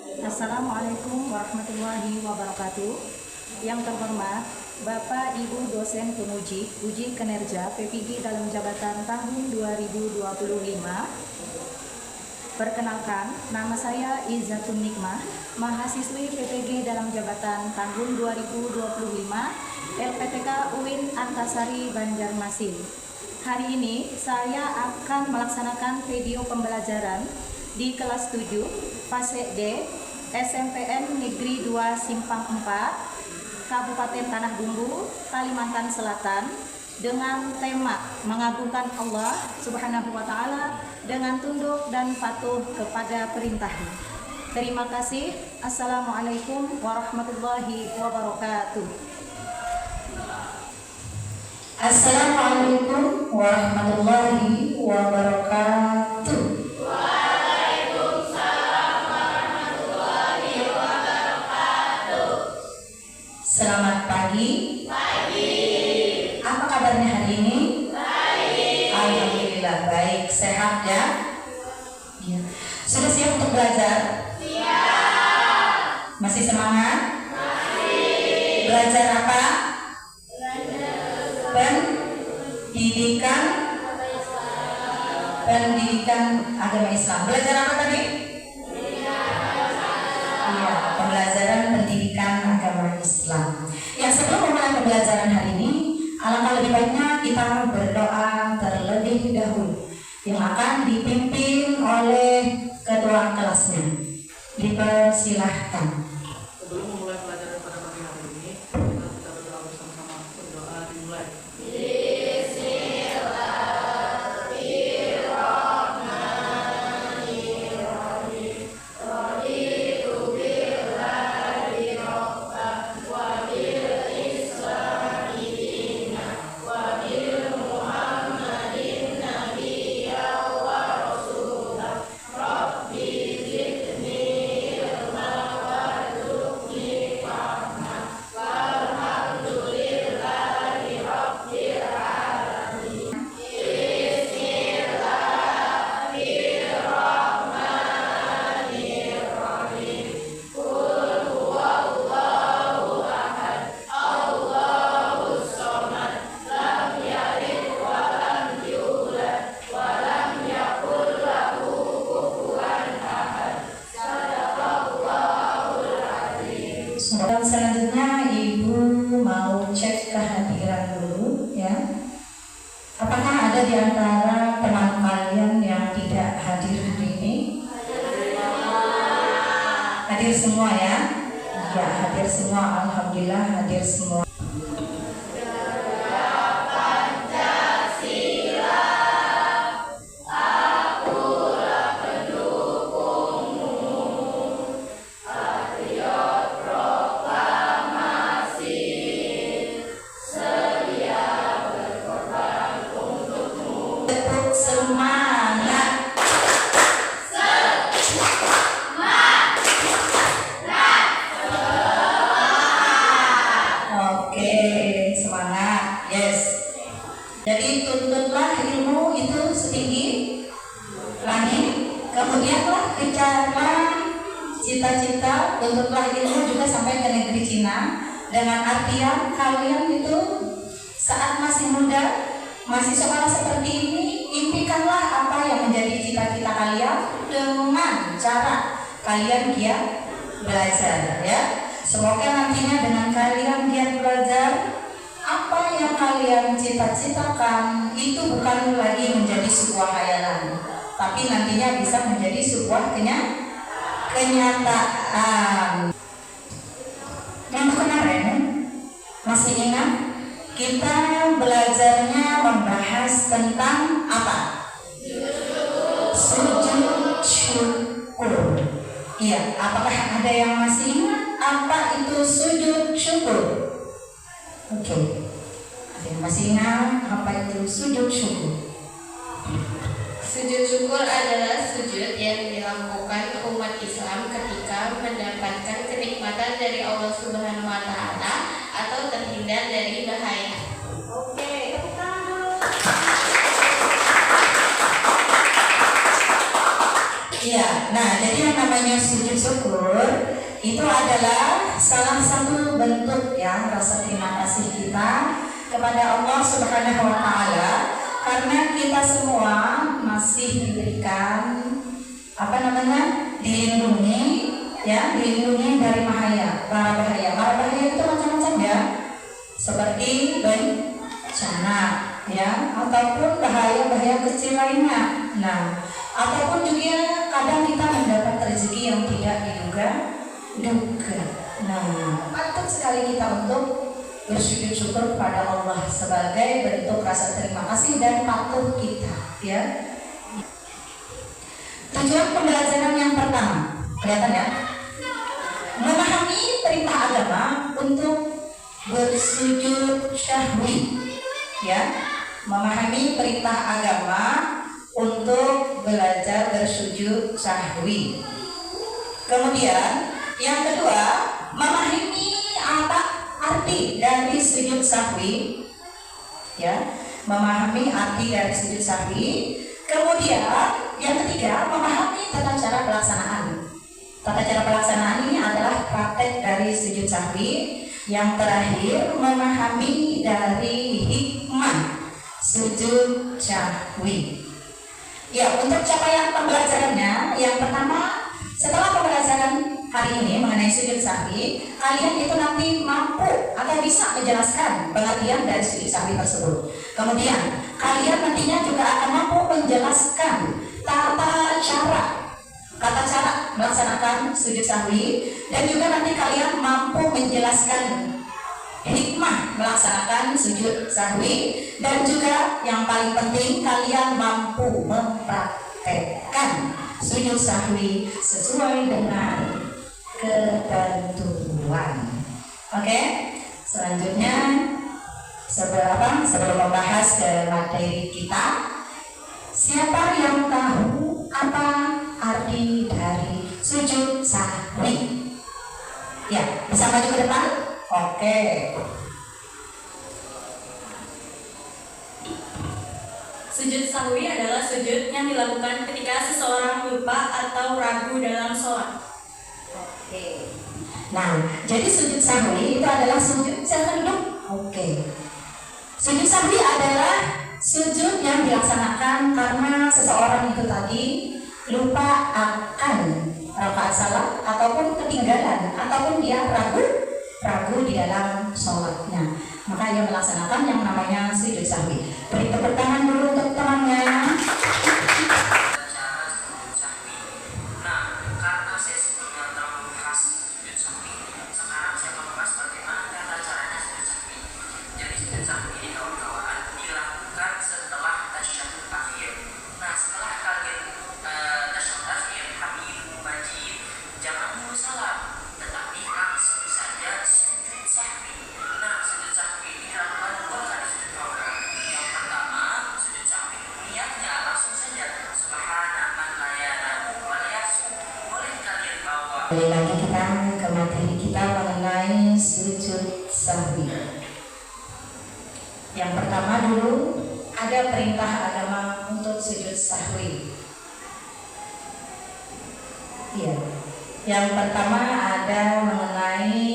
Assalamualaikum warahmatullahi wabarakatuh. Yang terhormat Bapak Ibu dosen penguji uji kinerja PPG dalam jabatan tahun 2025. Perkenalkan, nama saya Izzatun Nikmah, mahasiswi PPG dalam jabatan tahun 2025 LPTK UIN Antasari Banjarmasin. Hari ini saya akan melaksanakan video pembelajaran di kelas 7 fase D SMPN Negeri 2 Simpang 4 Kabupaten Tanah Bumbu, Kalimantan Selatan, dengan tema mengagungkan Allah Subhanahu wa Ta'ala dengan tunduk dan patuh kepada perintahnya. Terima kasih. Assalamualaikum warahmatullahi wabarakatuh. Assalamualaikum warahmatullahi wabarakatuh. Waalaikumsalam warahmatullahi wabarakatuh. Selamat pagi. Pagi. Apa kabarnya hari ini? Baik. Alhamdulillah baik. Sehat ya? Ya. Sudah siap untuk belajar? Siap. Masih semangat? Masih. Belajar apa? Belajar Pendidikan agama Islam. Belajar apa tadi? Iya, pembelajaran pendidikan agama Islam. Ya, sebelum memulai pembelajaran hari ini, alangkah lebih baiknya kita berdoa terlebih dahulu yang akan dipimpin oleh ketua kelasnya. Dipersilahkan. Sebelum memulai pelajaran pada pagi hari ini, kita berdoa bersama-sama. Berdoa dimulai. Dan selanjutnya Ibu mau cek kehadiran dulu ya. Apakah ada di antara teman kalian yang tidak hadir hari ini? Hadir semua ya? Ya, hadir semua. Alhamdulillah hadir semua. Semangat. Oke, semangat. Yes. Jadi tuntutlah ilmu itu setinggi langit. Kemudianlah kejarlah cita-cita, tuntutlah ilmu juga sampai ke negeri Cina. Dengan artian kalian itu saat masih muda, masih sekolah seperti ini, impikanlah apa yang menjadi cita-cita kalian dengan cara kalian giat belajar ya. Semoga nantinya dengan kalian giat belajar, apa yang kalian cita-citakan itu bukan lagi menjadi sebuah khayalan, tapi nantinya bisa menjadi sebuah kenyataan. Yang kemarin masih ingat? Kita belajarnya membahas tentang apa? Sujud syukur. Iya, apakah ada yang masih ingat apa itu sujud syukur? Oke. Ada yang masih ingat apa itu sujud syukur? Sujud syukur adalah sujud yang dilakukan umat Islam ketika mendapatkan kenikmatan dari Allah Subhanahu wa Ta'ala atau terhindar dari bahaya. Oke, tepuk tangan dulu. Iya, nah jadi yang namanya sujud syukur itu adalah salah satu bentuk ya rasa terima kasih kita kepada Allah Subhanahu wa taala karena kita semua masih diberikan dilindungi dari bahaya itu macam-macam ya, seperti bencana ya ataupun bahaya kecil lainnya. Nah, ataupun juga kadang kita mendapat rezeki yang tidak diduga. Nah, patut sekali kita untuk bersujud syukur kepada Allah sebagai bentuk rasa terima kasih dan patuh kita ya. Tujuan pembelajaran yang pertama, kelihatan ya? Memahami perintah agama untuk bersujud syahwi ya. Memahami perintah agama untuk belajar bersujud syahwi. Kemudian yang kedua, memahami arti dari sujud syahwi ya, memahami arti dari sujud syahwi. Kemudian yang ketiga, memahami tata cara pelaksanaan. Tata cara pelaksanaan ini adalah praktek dari sujud syahwi. Yang terakhir, memahami dari hikmah sujud syahwi. Ya, untuk capaian pembelajarannya, yang pertama, setelah pembelajaran hari ini mengenai sujud syahwi, kalian itu nanti mampu atau bisa menjelaskan pengertian dari sujud syahwi tersebut. Kemudian, kalian nantinya juga akan mampu menjelaskan tata cara melaksanakan sujud syahwi, dan juga nanti kalian mampu menjelaskan hikmah melaksanakan sujud syahwi, dan juga yang paling penting kalian mampu mempraktekkan sujud syahwi sesuai dengan ketentuan. Oke, selanjutnya sebelum membahas ke materi kita, siapa yang tahu apa arti dari sujud syahwi? Ya, bisa maju ke depan? Oke. Sujud sahwi adalah sujud yang dilakukan ketika seseorang lupa atau ragu dalam sholat. Oke. Nah, jadi sujud sahwi itu adalah sujud duduk. Oke. Sujud sahwi adalah sujud yang dilaksanakan karena seseorang itu tadi lupa akan rakaat salat ataupun ketinggalan ataupun dia ragu di dalam sholatnya, maka ia melaksanakan yang namanya sujud sahwi. Beri tepuk tangan dulu untuk temannya. Kembali lagi kita ke materi kita mengenai sujud sahwi. Yang pertama dulu, ada perintah agama untuk sujud sahwi. Iya. Yang pertama ada mengenai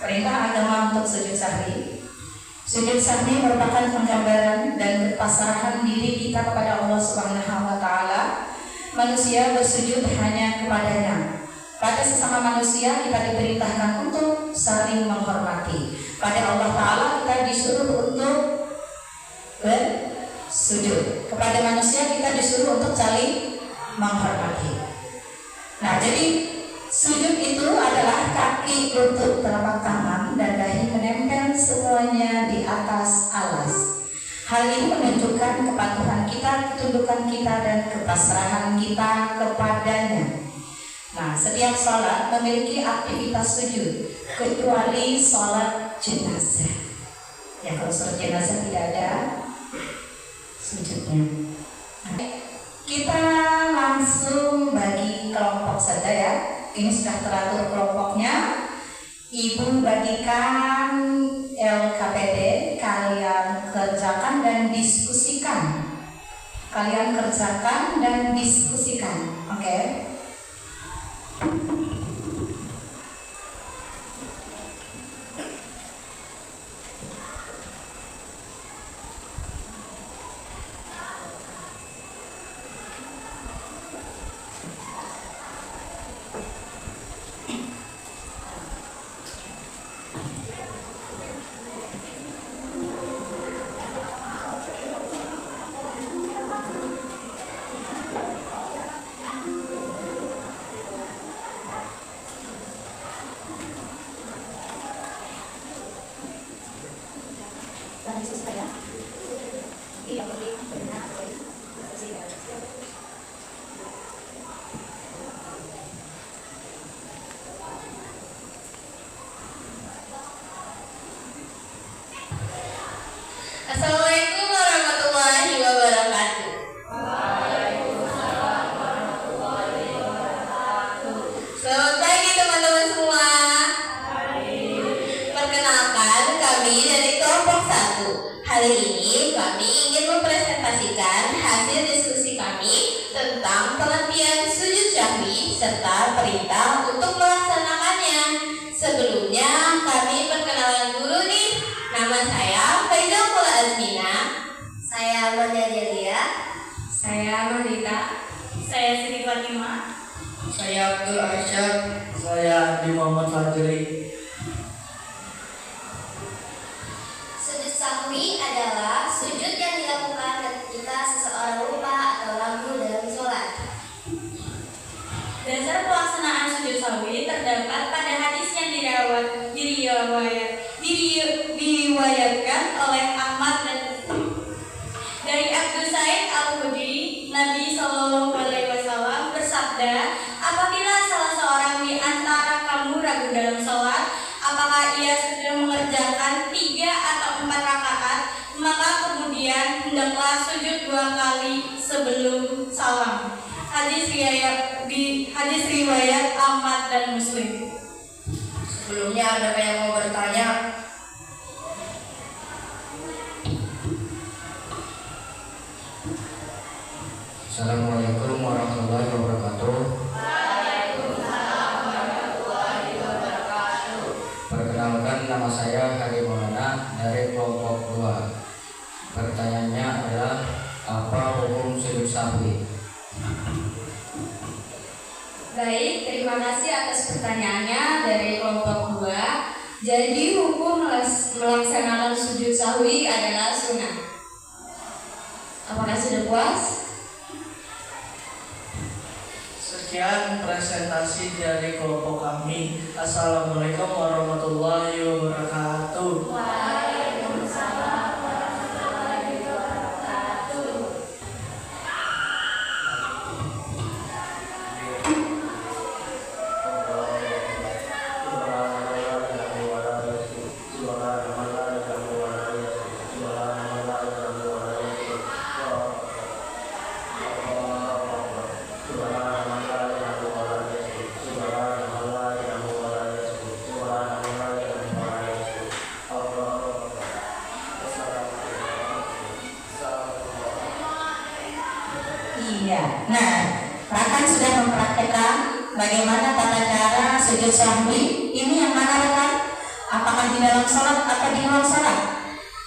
perintah agama untuk sujud sahwi. Sujud sahwi merupakan penggambaran dan pasrahan diri kita kepada Allah Subhanahu wa taala. Manusia bersujud hanya kepadanya. Pada sesama manusia kita diperintahkan untuk saling menghormati. Pada Allah Ta'ala kita disuruh untuk bersujud. Kepada manusia kita disuruh untuk saling menghormati. Nah, jadi sujud itu adalah kaki, lutut, telapak tangan, dan dahi menempel semuanya di atas alas. Hal ini menunjukkan kepatuhan kita, ketundukan kita, dan kepasrahan kita kepadanya. Nah, setiap sholat memiliki aktivitas sujud kecuali sholat jenazah. Ya, kalau sholat jenazah tidak ada sujudnya. Kita langsung bagi kelompok saja ya. Ini sudah teratur kelompoknya. Ibu bagikan LKPD, kalian kerjakan dan diskusikan. Oke. Kali ini kami ingin mempresentasikan hasil diskusi kami tentang pengertian sujud syahwi serta perintah untuk melaksanakannya. Sebelumnya kami perkenalan dulu nih. Nama saya Faizal Kula Azmina. Saya Amalia Delia. Saya Mahdita. Saya Siti Fatimah. Saya Abdul Arsyad. Saya Adi Muhammad Fajri. Sujud sahwi adalah sujud yang dilakukan ketika seseorang lupa atau ragu dalam sholat. Dasar pelaksanaan sujud sahwi terdapat pada hadis yang diriwayatkan oleh Ahmad dan Muslim. Dari Abu Sa'id Al-Khudri, Nabi Shallallahu Alaihi Wasallam bersabda, apabila salah seorang di antara kamu ragu dalam sholat, apakah ia sudah mengerjakan 3 atau 4 rakaat, maka kemudian hendaklah sujud 2 kali sebelum salam. Hadis riwayat Ahmad dan Muslim. Sebelumnya ada yang mau bertanya? Assalamualaikum warahmatullahi wabarakatuh. Perkenalkan, nama saya Hari Maulana dari kelompok 2. Pertanyaannya adalah apa hukum sujud sahwi? Baik, terima kasih atas pertanyaannya dari kelompok 2. Jadi hukum melaksanakan sujud sahwi adalah sunnah. Apakah sudah puas? Sekian presentasi dari kelompok kami. Assalamualaikum warahmatullahi wabarakatuh. Iya. Nah, rekan sudah mempraktekkan bagaimana tata cara sujud sahwi. Ini yang mana rekan? Apakah di dalam sholat atau di luar sholat?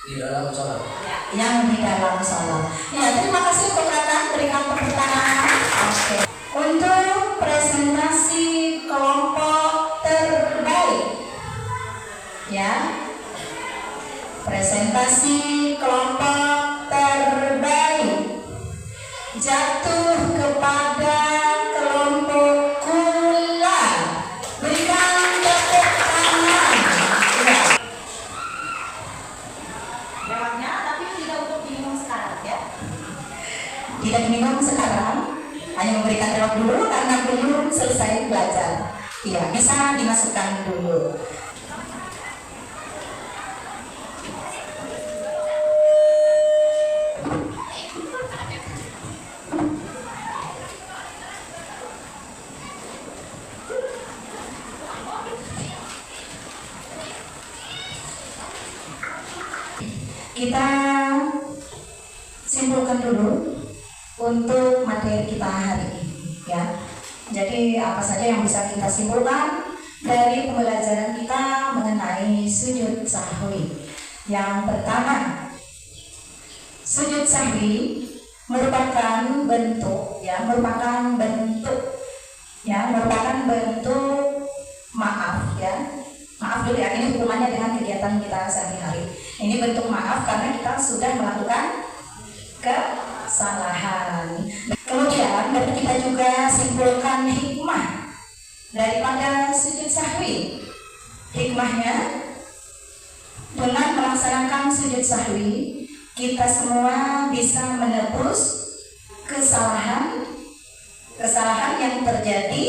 Di dalam sholat. Yang di dalam sholat. Ya, terima kasih untuk rekan berikan tepuk tangan. Oke. Untuk presentasi kelompok terbaik, ya, presentasi kelompok terbaik jatuh kepada kelompok Kula. Berikan tepuk tangan. Ya. Jawabnya, tapi tidak untuk diminum sekarang ya. Tidak diminum sekarang, hanya memberikan jawab dulu karena belum selesai belajar. Iya, bisa dimasukkan dulu. Kita simpulkan dulu untuk materi kita hari ini, ya. Jadi apa saja yang bisa kita simpulkan dari pembelajaran kita mengenai sujud sahwi? Yang pertama, sujud sahwi merupakan bentuk maaf, ya. Maaf dulu ya, ini hubungannya dengan kegiatan kita sehari-hari. Ini bentuk maaf karena kita sudah melakukan kesalahan. Kemudian berarti kita juga simpulkan hikmah daripada sujud sahwi. Hikmahnya, dengan melaksanakan sujud sahwi, kita semua bisa menebus kesalahan yang terjadi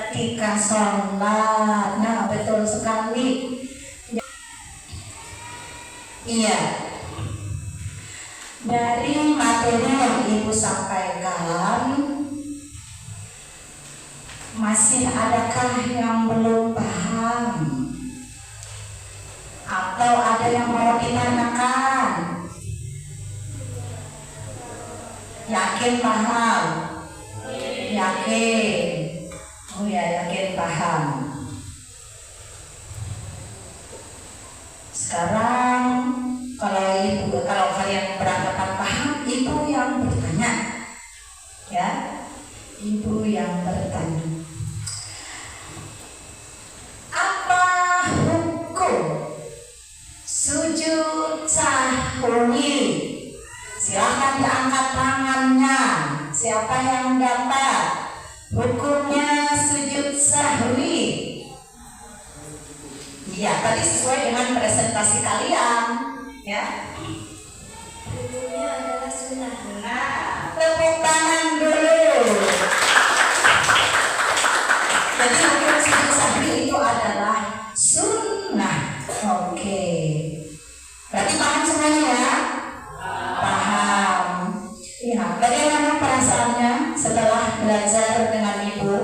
ketika sholat. Nah, betul sekali. Iya. Dari materi yang Ibu sampaikan, masih adakah yang belum paham? Atau ada Yakin paham? Yakin. Oh ya, yakin paham. Sekarang kalau kalian beranggapan paham, ibu yang bertanya. Ya. Ibu yang bertanya. Apa hukum sujud sahwi? Silahkan diangkat tangannya. Siapa yang dapat hukumnya sujud sahwi? Iya, tadi sesuai dengan presentasi kalian, ya. Hukumnya adalah sunnah. Nah, tepuk tangan dulu. Jadi hukum sujud sahwi itu adalah sunnah. Oke. Berarti paham semuanya ya? Paham. Iya. Bagaimana perasaannya setelah belajar dengan ibu?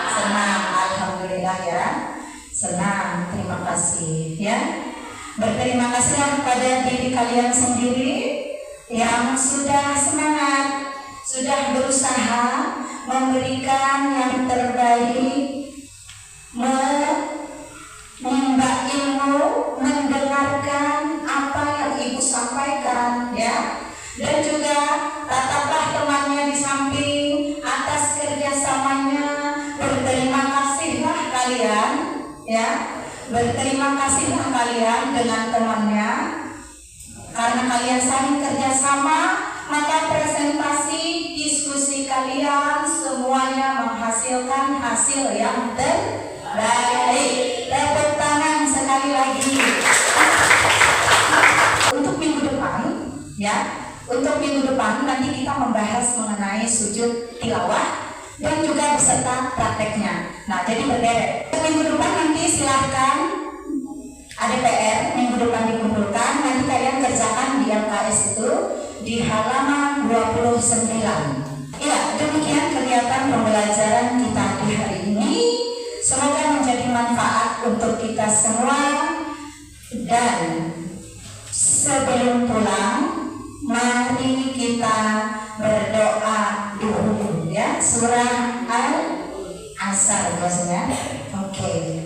Senang. Alhamdulillah ya. Senang. Terima kasih ya. Berterima kasihlah kepada diri kalian sendiri yang sudah semangat, sudah berusaha memberikan yang terbaik, menimba ilmu, mendengarkan apa yang ibu sampaikan, ya. Dan juga tataplah temannya di samping atas kerjasamanya. Berterima kasihlah kalian, ya. Berterima kasihlah kalian dengan temannya. Karena kalian saling kerjasama, maka presentasi diskusi kalian semuanya menghasilkan hasil yang terbaik. Tepuk tangan sekali lagi. Untuk minggu depan, ya, untuk minggu depan nanti kita membahas mengenai sujud tilawah dan juga beserta prakteknya. Nah, jadi berderet. Minggu depan nanti silahkan ada PR minggu depan dikumpulkan, nanti kalian kerjakan di LKS itu di halaman 29. Ya, demikian kegiatan pembelajaran kita di hari ini. Semoga menjadi manfaat untuk kita semua. Dan sebelum pulang, mari kita berdoa dulu ya. Surah Al-Asr maksudnya. Oke.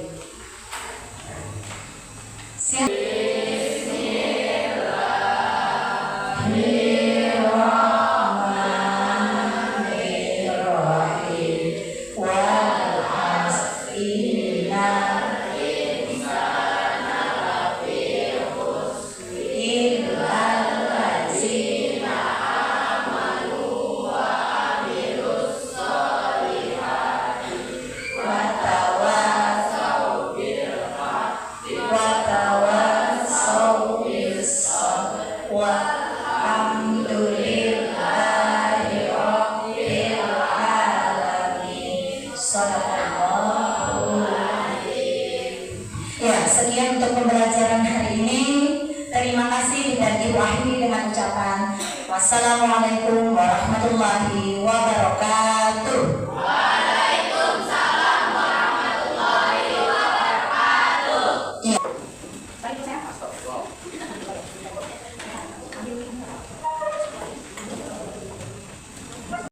Ya, sekian untuk pembelajaran hari ini. Terima kasih dan Ibu akhiri dengan ucapan wassalamualaikum warahmatullahi wabarakatuh.